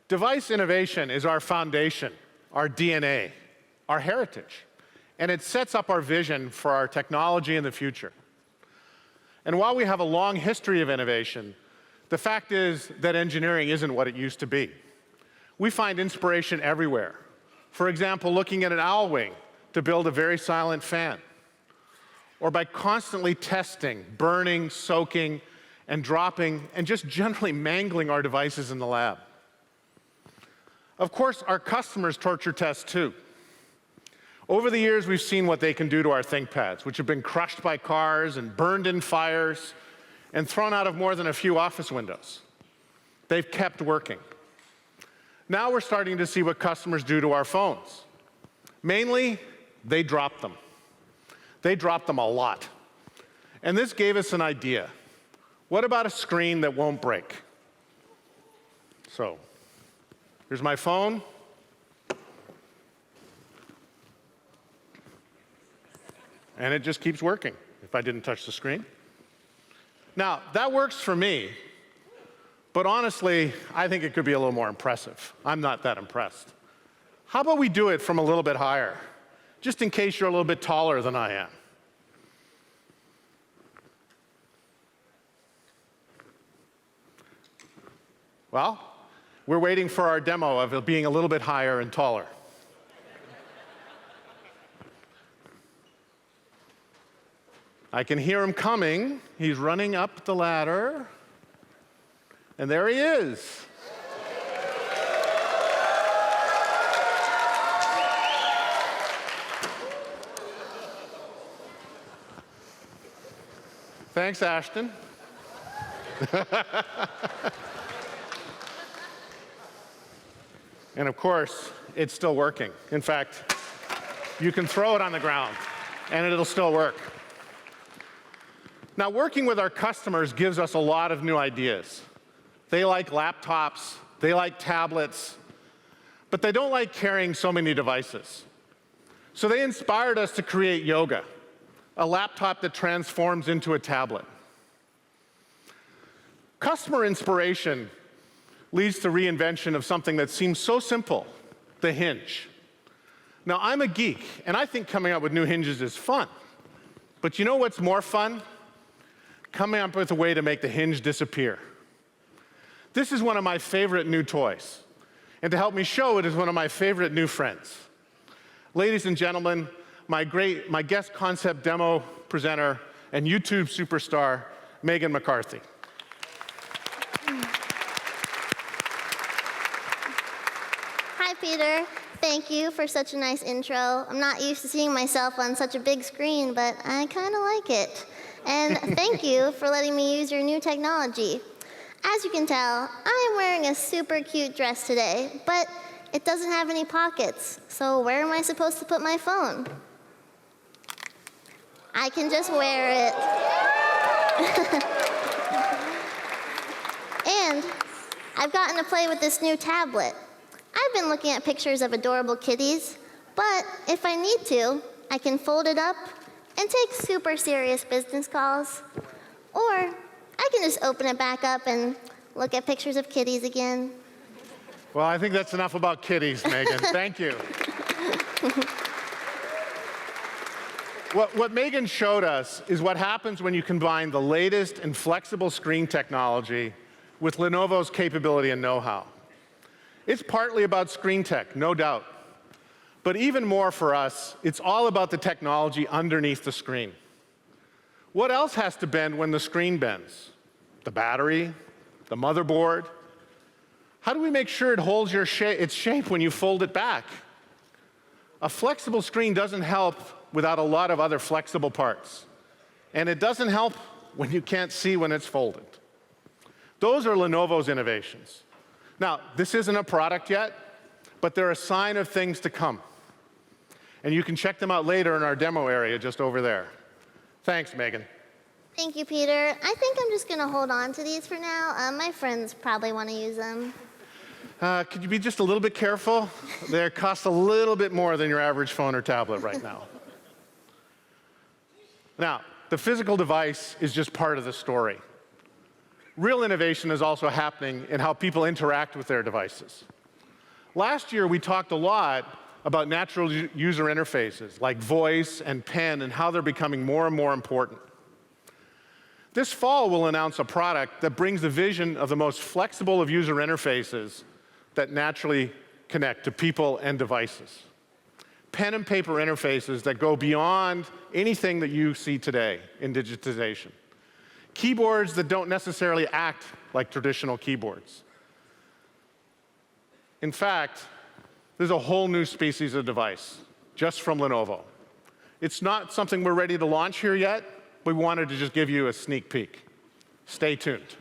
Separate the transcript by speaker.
Speaker 1: Device innovation is our foundation, our DNA, our heritage, and it sets up our vision for our technology in the future. And while we have a long history of innovation, the fact is that engineering isn't what it used to be. We find inspiration everywhere. For example, looking at an owl wing to build a very silent fan, or by constantly testing, burning, soaking, and dropping, and just generally mangling our devices in the lab. Of course, our customers torture test too. Over the years, we've seen what they can do to our ThinkPads, which have been crushed by cars and burned in fires and thrown out of more than a few office windows. They've kept working. Now we're starting to see what customers do to our phones. Mainly, they drop them. They drop them a lot. And this gave us an idea. What about a screen that won't break? So, here's my phone. And it just keeps working if I didn't touch the screen. Now, that works for me, but honestly, I think it could be a little more impressive. I'm not that impressed. How about we do it from a little bit higher, just in case you're a little bit taller than I am? Well, we're waiting for our demo of it being a little bit higher and taller. I can hear him coming. He's running up the ladder. And there he is. Thanks, Ashton. And of course, it's still working. In fact, you can throw it on the ground, and it'll still work. Now, working with our customers gives us a lot of new ideas. They like laptops, they like tablets, but they don't like carrying so many devices. So they inspired us to create Yoga, a laptop that transforms into a tablet. Customer inspiration leads to reinvention of something that seems so simple, the hinge. Now, I'm a geek, and I think coming up with new hinges is fun. But you know what's more fun? Coming up with a way to make the hinge disappear. This is one of my favorite new toys. And to help me show it is one of my favorite new friends. Ladies and gentlemen, my guest concept demo presenter and YouTube superstar, Megan McCarthy.
Speaker 2: Hi, Peter. Thank you for such a nice intro. I'm not used to seeing myself on such a big screen, but I kind of like it. And thank you for letting me use your new technology. As you can tell, I'm wearing a super cute dress today, but it doesn't have any pockets. So where am I supposed to put my phone? I can just wear it. And I've gotten to play with this new tablet. I've been looking at pictures of adorable kitties, but if I need to, I can fold it up and take super serious business calls. Or I can just open it back up and look at pictures of kitties again.
Speaker 1: Well, I think that's enough about kitties, Megan. Thank you. What Megan showed us is what happens when you combine the latest and flexible screen technology with Lenovo's capability and know-how. It's partly about screen tech, no doubt. But even more for us, it's all about the technology underneath the screen. What else has to bend when the screen bends? The battery, the motherboard. How do we make sure it holds its shape when you fold it back? A flexible screen doesn't help without a lot of other flexible parts. And it doesn't help when you can't see when it's folded. Those are Lenovo's innovations. Now, this isn't a product yet, but they're a sign of things to come. And you can check them out later in our demo area just over there. Thanks, Megan.
Speaker 2: Thank you, Peter. I think I'm just going to hold on to these for now. My friends probably want to use them.
Speaker 1: Could you be just a little bit careful? They cost a little bit more than your average phone or tablet right now. Now, the physical device is just part of the story. Real innovation is also happening in how people interact with their devices. Last year, we talked a lot about natural user interfaces like voice and pen and how they're becoming more and more important. This fall, we'll announce a product that brings the vision of the most flexible of user interfaces that naturally connect to people and devices. Pen and paper interfaces that go beyond anything that you see today in digitization. Keyboards that don't necessarily act like traditional keyboards. In fact, there's a whole new species of device just from Lenovo. It's not something we're ready to launch here yet. We wanted to just give you a sneak peek. Stay tuned.